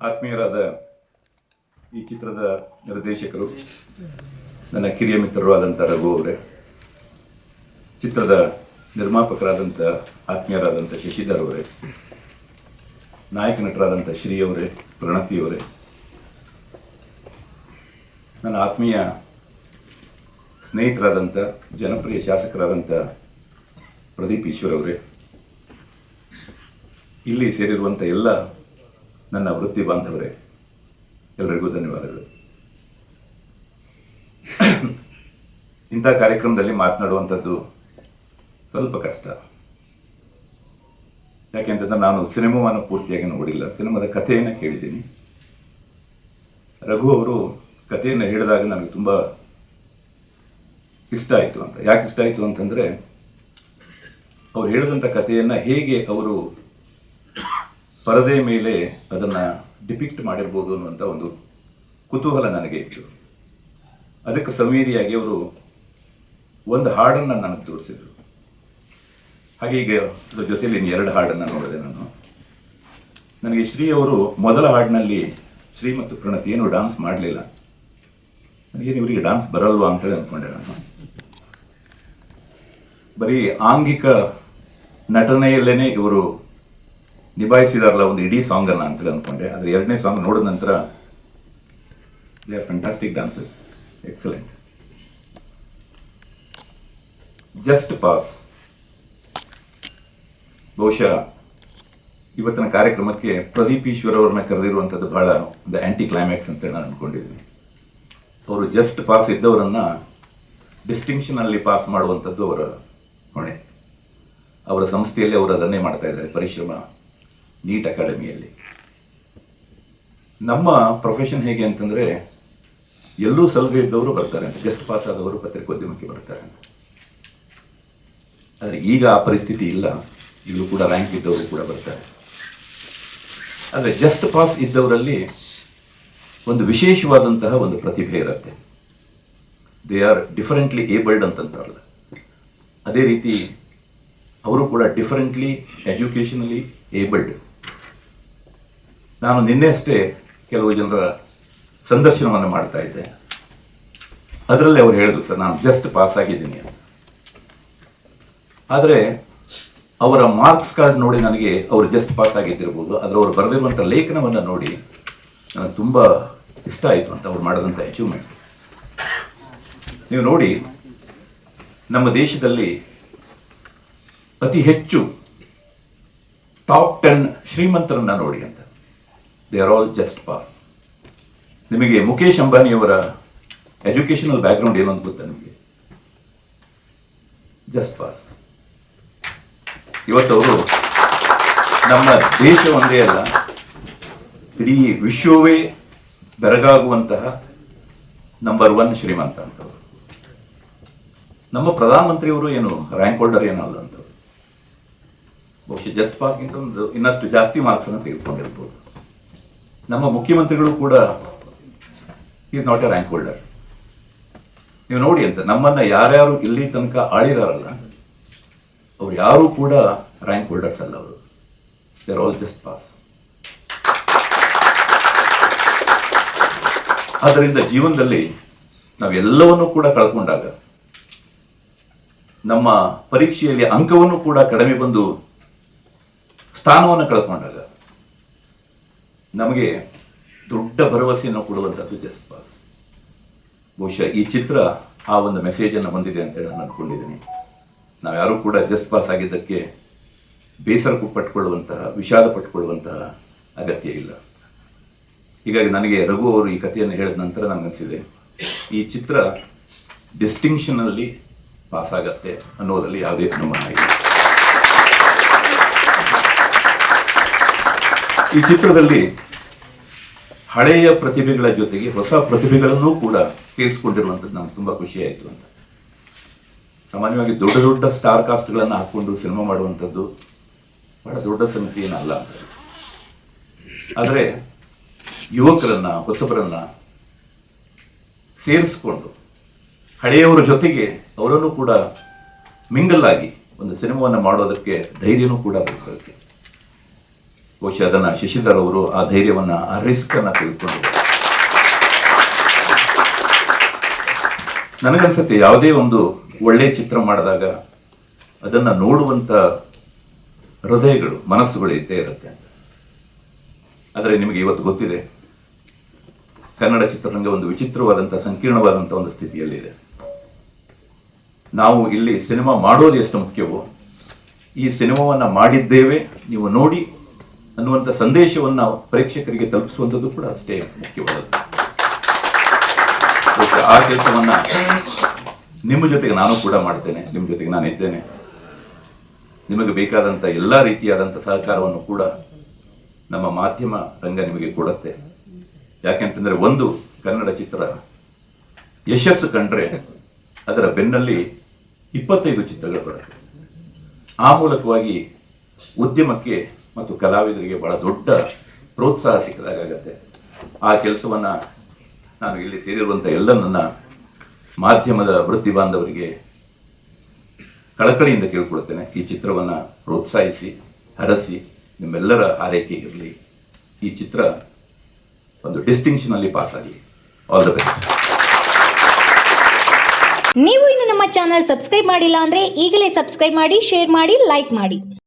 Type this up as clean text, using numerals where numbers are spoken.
ಆತ್ಮೀಯರಾದ ಈ ಚಿತ್ರದ ನಿರ್ದೇಶಕರು ನನ್ನ ಕಿರಿಯ ಮಿತ್ರರು ಆದಂಥ ರಘು ಅವರೇ, ಚಿತ್ರದ ನಿರ್ಮಾಪಕರಾದಂಥ ಆತ್ಮೀಯರಾದಂಥ ಶಶಿಧರ್ ಅವರೇ, ನಾಯಕ ನಟರಾದಂಥ ಶ್ರೀ ಅವರೇ, ಪ್ರಣತಿ ಅವರೇ, ನನ್ನ ಆತ್ಮೀಯ ಸ್ನೇಹಿತರಾದಂಥ ಜನಪ್ರಿಯ ಶಾಸಕರಾದಂಥ ಪ್ರದೀಪ್ ಈಶ್ವರ್ ಅವರೇ, ಇಲ್ಲಿ ಸೇರಿರುವಂಥ ಎಲ್ಲ ನನ್ನ ವೃತ್ತಿ ಬಾಂಧವರೇ, ಎಲ್ಲರಿಗೂ ಧನ್ಯವಾದಗಳು. ಇಂಥ ಕಾರ್ಯಕ್ರಮದಲ್ಲಿ ಮಾತನಾಡುವಂಥದ್ದು ಸ್ವಲ್ಪ ಕಷ್ಟ. ಯಾಕೆಂತಂದ್ರೆ ನಾನು ಸಿನಿಮಾವನ್ನು ಪೂರ್ತಿಯಾಗಿ ನೋಡಿಲ್ಲ, ಸಿನಿಮಾದ ಕಥೆಯನ್ನು ಕೇಳಿದ್ದೀನಿ. ರಘು ಅವರು ಕಥೆಯನ್ನು ಹೇಳಿದಾಗ ನನಗೆ ತುಂಬ ಇಷ್ಟ ಆಯಿತು ಅಂತ. ಯಾಕೆ ಇಷ್ಟ ಆಯಿತು ಅಂತಂದರೆ, ಅವ್ರು ಹೇಳಿದಂಥ ಕಥೆಯನ್ನು ಹೇಗೆ ಅವರು ಪರದೆ ಮೇಲೆ ಅದನ್ನು ಡಿಪಿಕ್ಟ್ ಮಾಡಿರ್ಬೋದು ಅನ್ನುವಂಥ ಒಂದು ಕುತೂಹಲ ನನಗೆ ಇತ್ತು. ಅದಕ್ಕೆ ಸಂವೇದಿಯಾಗಿ ಅವರು ಒಂದು ಹಾಡನ್ನು ನನಗೆ ತೋರಿಸಿದರು. ಹಾಗೆ ಈಗ ಅದರ ಜೊತೆಯಲ್ಲಿ ಎರಡು ಹಾಡನ್ನು ನೋಡಿದೆ ನಾನು. ನನಗೆ ಶ್ರೀ ಅವರು ಮೊದಲ ಹಾಡಿನಲ್ಲಿ ಶ್ರೀ ಮತ್ತು ಪ್ರಣತಿ ಏನು ಡಾನ್ಸ್ ಮಾಡಲಿಲ್ಲ. ನನಗೇನು ಇವರಿಗೆ ಡಾನ್ಸ್ ಬರಲ್ವಾ ಅಂತೇಳಿ ಅಂದ್ಕೊಂಡೆ ನಾನು. ಬರೀ ಆಂಗಿಕ ನಟನೆಯಲ್ಲೇ ಇವರು ನಿಭಾಯಿಸಿದಾರಲ್ಲ ಒಂದು ಇಡೀ ಸಾಂಗನ್ನು ಅಂತೇಳಿ ಅಂದ್ಕೊಂಡೆ. ಆದರೆ ಎರಡನೇ ಸಾಂಗ್ ನೋಡಿದ ನಂತರ they are fantastic dances, excellent. Just pass ಬಹುಶಃ ಇವತ್ತಿನ ಕಾರ್ಯಕ್ರಮಕ್ಕೆ ಪ್ರದೀಪ್ ಈಶ್ವರ್ ಅವ್ರನ್ನ ಕರೆದಿರುವಂಥದ್ದು ಬಹಳ ಒಂದು ಆಂಟಿ ಕ್ಲೈಮ್ಯಾಕ್ಸ್ ಅಂತೇಳಿ ನಾನು ಅಂದ್ಕೊಂಡಿದ್ದೀನಿ. ಅವರು ಜಸ್ಟ್ ಪಾಸ್ ಇದ್ದವರನ್ನ ಡಿಸ್ಟಿಂಕ್ಷನಲ್ಲಿ ಪಾಸ್ ಮಾಡುವಂಥದ್ದು ಅವರ ಹೊಣೆ. ಅವರ ಸಂಸ್ಥೆಯಲ್ಲಿ ಅವರು ಅದನ್ನೇ ಮಾಡ್ತಾ ಇದ್ದಾರೆ, ಪರಿಶ್ರಮ ನೀಟ್ ಅಕಾಡೆಮಿಯಲ್ಲಿ. ನಮ್ಮ ಪ್ರೊಫೆಷನ್ ಹೇಗೆ ಅಂತಂದರೆ, ಎಲ್ಲೂ ಸಲಹೆ ಇದ್ದವರು ಬರ್ತಾರೆ, ಜಸ್ಟ್ ಪಾಸ್ ಆದವರು ಪತ್ರಿಕೋದ್ಯಮಕ್ಕೆ ಬರ್ತಾರೆ. ಆದರೆ ಈಗ ಆ ಪರಿಸ್ಥಿತಿ ಇಲ್ಲ. ಈಗಲೂ ಕೂಡ ರ್ಯಾಂಕ್ ಇದ್ದವರು ಕೂಡ ಬರ್ತಾರೆ. ಆದರೆ ಜಸ್ಟ್ ಪಾಸ್ ಇದ್ದವರಲ್ಲಿ ಒಂದು ವಿಶೇಷವಾದಂತಹ ಒಂದು ಪ್ರತಿಭೆ ಇರುತ್ತೆ. ದೇ ಆರ್ ಡಿಫರೆಂಟ್ಲಿ ಏಬಲ್ಡ್ ಅಂತಂತಾರಲ್ಲ, ಅದೇ ರೀತಿ ಅವರು ಕೂಡ ಡಿಫರೆಂಟ್ಲಿ ಎಜುಕೇಷನಲಿ ಏಬಲ್ಡ್. ನಾನು ನಿನ್ನೆ ಅಷ್ಟೇ ಕೆಲವು ಜನರ ಸಂದರ್ಶನವನ್ನು ಮಾಡ್ತಾ ಇದ್ದೆ. ಅದರಲ್ಲಿ ಅವ್ರು ಹೇಳಿದ್ರು, ಸರ್ ನಾನು ಜಸ್ಟ್ ಪಾಸ್ ಆಗಿದ್ದೀನಿ ಅಂತ. ಆದರೆ ಅವರ ಮಾರ್ಕ್ಸ್ ಕಾರ್ಡ್ ನೋಡಿ ನನಗೆ ಅವರು ಜಸ್ಟ್ ಪಾಸ್ ಆಗಿದ್ದಿರ್ಬೋದು, ಆದರೆ ಅವರು ಬರೆದಿರುವಂಥ ಲೇಖನವನ್ನು ನೋಡಿ ನನಗೆ ತುಂಬ ಇಷ್ಟ ಆಯಿತು ಅಂತ, ಅವ್ರು ಮಾಡಿದಂಥ ಅಚೀವ್ಮೆಂಟ್. ನೀವು ನೋಡಿ, ನಮ್ಮ ದೇಶದಲ್ಲಿ ಅತಿ ಹೆಚ್ಚು ಟಾಪ್ 10 ಶ್ರೀಮಂತರನ್ನ ನೋಡಿ ಅಂತ. They are all just pass. ನಿಮಗೆ ಮುಖೇಶ್ ಅಂಬಾನಿಯವರ ಎಜುಕೇಷನಲ್ ಬ್ಯಾಕ್ಗ್ರೌಂಡ್ ಏನು ಅಂತ ಗೊತ್ತಾ ನಿಮಗೆ? Just pass. ಇವತ್ತವರು ನಮ್ಮ ದೇಶ ಒಂದೇ ಅಲ್ಲ, ಇಡೀ ವಿಶ್ವವೇ ಬೆರಗಾಗುವಂತಹ ನಂಬರ್ 1 ಶ್ರೀಮಂತ ಅಂತವರು. ನಮ್ಮ ಪ್ರಧಾನಮಂತ್ರಿಯವರು ಏನು ರ್ಯಾಂಕ್ ಹೋಲ್ಡರ್ ಏನಲ್ಲ ಅಂತ. ಬಹುಶಃ ಜಸ್ಟ್ ಪಾಸ್ಗಿಂತ ಒಂದು ಇನ್ನಷ್ಟು ಜಾಸ್ತಿ ಮಾರ್ಕ್ಸ್ ಅನ್ನು ತೆಗೆದುಕೊಂಡಿರ್ಬೋದು. ನಮ್ಮ ಮುಖ್ಯಮಂತ್ರಿಗಳು ಕೂಡ is not A rank holder. ನೀವು ನೋಡಿ ಅಂತ, ನಮ್ಮನ್ನ ಯಾರ್ಯಾರು ಇಲ್ಲಿ ತನಕ ಆಳಿದಾರಲ್ಲ, ಅವ್ರು ಯಾರು ಕೂಡ ರ್ಯಾಂಕ್ ಹೋಲ್ಡರ್ಸ್ ಅಲ್ಲ. ಅವರು they are all just pass. ಆದ್ದರಿಂದ ಜೀವನದಲ್ಲಿ ನಾವೆಲ್ಲವನ್ನೂ ಕೂಡ ಕಳ್ಕೊಂಡಾಗ, ನಮ್ಮ ಪರೀಕ್ಷೆಯಲ್ಲಿ ಅಂಕವನ್ನು ಕೂಡ ಕಡಿಮೆ ಬಂದು ಸ್ಥಾನವನ್ನು ಕಳ್ಕೊಂಡಾಗ, ನಮಗೆ ದೊಡ್ಡ ಭರವಸೆಯನ್ನು ಕೊಡುವಂಥದ್ದು ಜಸ್ಟ್ ಪಾಸ್. ಬಹುಶಃ ಈ ಚಿತ್ರ ಆ ಒಂದು ಮೆಸೇಜನ್ನು ಹೊಂದಿದೆ ಅಂತೇಳಿ ನಾನು ಅಂದ್ಕೊಂಡಿದ್ದೀನಿ. ನಾವ್ಯಾರೂ ಕೂಡ ಜಸ್ಟ್ ಪಾಸ್ ಆಗಿದ್ದಕ್ಕೆ ಬೇಸರ ಪಟ್ಟುಕೊಳ್ಳುವಂತಹ, ವಿಷಾದ ಪಟ್ಟುಕೊಳ್ಳುವಂತಹ ಅಗತ್ಯ ಇಲ್ಲ. ಹೀಗಾಗಿ ನನಗೆ ರಘು ಅವರು ಈ ಕಥೆಯನ್ನು ಹೇಳಿದ ನಂತರ ನನಗನ್ನಿಸಿದೆ, ಈ ಚಿತ್ರ ಡಿಸ್ಟಿಂಕ್ಷನಲ್ಲಿ ಪಾಸ್ ಆಗತ್ತೆ ಅನ್ನೋದರಲ್ಲಿ ಯಾವುದೇ ಅನುಮಾನ ಇಲ್ಲ. ಈ ಚಿತ್ರದಲ್ಲಿ ಹಳೆಯ ಪ್ರತಿಭೆಗಳ ಜೊತೆಗೆ ಹೊಸ ಪ್ರತಿಭೆಗಳನ್ನು ಕೂಡ ಸೇರಿಸ್ಕೊಂಡಿರುವಂಥದ್ದು ನಮ್ಗೆ ತುಂಬ ಖುಷಿ ಆಯಿತು ಅಂತ. ಸಾಮಾನ್ಯವಾಗಿ ದೊಡ್ಡ ದೊಡ್ಡ ಸ್ಟಾರ್ ಕಾಸ್ಟ್ಗಳನ್ನು ಹಾಕ್ಕೊಂಡು ಸಿನಿಮಾ ಮಾಡುವಂಥದ್ದು ಬಹಳ ದೊಡ್ಡ ಸಂಗತಿ ಏನಲ್ಲ ಅಂತ. ಆದರೆ ಯುವಕರನ್ನ, ಹೊಸಬರನ್ನ ಸೇರಿಸ್ಕೊಂಡು ಹಳೆಯವರ ಜೊತೆಗೆ ಅವರನ್ನು ಕೂಡ ಮಿಂಗಲ್ ಆಗಿ ಒಂದು ಸಿನಿಮಾವನ್ನು ಮಾಡೋದಕ್ಕೆ ಧೈರ್ಯನೂ ಕೂಡ ಬೇಕಾಗುತ್ತೆ. ಬಹುಶಃ ಅದನ್ನ ಶಶಿಧರ್ ಅವರು ಆ ಧೈರ್ಯವನ್ನ, ಆ ರಿಸ್ಕ್ ಅನ್ನ ತೆಗೆದುಕೊಂಡಿದ್ದಾರೆ. ನನಗನ್ಸುತ್ತೆ ಯಾವುದೇ ಒಂದು ಒಳ್ಳೆ ಚಿತ್ರ ಮಾಡಿದಾಗ ಅದನ್ನ ನೋಡುವಂತ ಹೃದಯಗಳು, ಮನಸ್ಸುಗಳು ಇದ್ದೇ ಇರುತ್ತೆ. ಆದರೆ ನಿಮಗೆ ಇವತ್ತು ಗೊತ್ತಿದೆ, ಕನ್ನಡ ಚಿತ್ರರಂಗ ಒಂದು ವಿಚಿತ್ರವಾದಂಥ, ಸಂಕೀರ್ಣವಾದಂಥ ಒಂದು ಸ್ಥಿತಿಯಲ್ಲಿದೆ. ನಾವು ಇಲ್ಲಿ ಸಿನಿಮಾ ಮಾಡೋದು ಎಷ್ಟು ಮುಖ್ಯವೋ, ಈ ಸಿನಿಮಾವನ್ನ ಮಾಡಿದ್ದೇವೆ ನೀವು ನೋಡಿ ಅನ್ನುವಂಥ ಸಂದೇಶವನ್ನು ಪ್ರೇಕ್ಷಕರಿಗೆ ತಲುಪಿಸುವಂಥದ್ದು ಕೂಡ ಅಷ್ಟೇ ಮುಖ್ಯವಾದದ್ದು. ಆ ಕೆಲಸವನ್ನ ನಿಮ್ಮ ಜೊತೆಗೆ ನಾನು ಕೂಡ ಮಾಡ್ತೇನೆ, ನಿಮ್ಮ ಜೊತೆಗೆ ನಾನು ಇದ್ದೇನೆ. ನಿಮಗೆ ಬೇಕಾದಂಥ ಎಲ್ಲ ರೀತಿಯಾದಂಥ ಸಹಕಾರವನ್ನು ಕೂಡ ನಮ್ಮ ಮಾಧ್ಯಮ ರಂಗ ನಿಮಗೆ ಕೊಡುತ್ತೆ. ಯಾಕೆಂತಂದ್ರೆ ಒಂದು ಕನ್ನಡ ಚಿತ್ರ ಯಶಸ್ಸು ಕಂಡ್ರೆ ಅದರ ಬೆನ್ನಲ್ಲಿ 25 ಚಿತ್ರಗಳು ಬರುತ್ತೆ. ಆ ಮೂಲಕವಾಗಿ ಉದ್ಯಮಕ್ಕೆ ಮತ್ತು ಕಲಾವಿದರಿಗೆ ಬಹಳ ದೊಡ್ಡ ಪ್ರೋತ್ಸಾಹ ಸಿಕ್ಕದಾಗತ್ತೆ. ಆ ಕೆಲಸವನ್ನ ನಾನು ಇಲ್ಲಿ ಸೇರಿರುವಂಥ ಎಲ್ಲ ನನ್ನ ಮಾಧ್ಯಮದ ವೃತ್ತಿ ಬಾಂಧವರಿಗೆ ಕಳಕಳಿಯಿಂದ ಕೇಳ್ಕೊಳ್ತೇನೆ. ಈ ಚಿತ್ರವನ್ನ ಪ್ರೋತ್ಸಾಹಿಸಿ, ಹರಸಿ, ನಿಮ್ಮೆಲ್ಲರ ಆರೈಕೆ ಇರಲಿ. ಈ ಚಿತ್ರ ಒಂದು ಡಿಸ್ಟಿಂಕ್ಷನ್ ಅಲ್ಲಿ ಪಾಸ್ ಆಗಲಿ. All the best. ನೀವು ಇನ್ನು ನಮ್ಮ ಚಾನೆಲ್ ಸಬ್ಸ್ಕ್ರೈಬ್ ಮಾಡಿಲ್ಲ ಅಂದ್ರೆ ಈಗಲೇ ಸಬ್ಸ್ಕ್ರೈಬ್ ಮಾಡಿ, ಶೇರ್ ಮಾಡಿ, ಲೈಕ್ ಮಾಡಿ.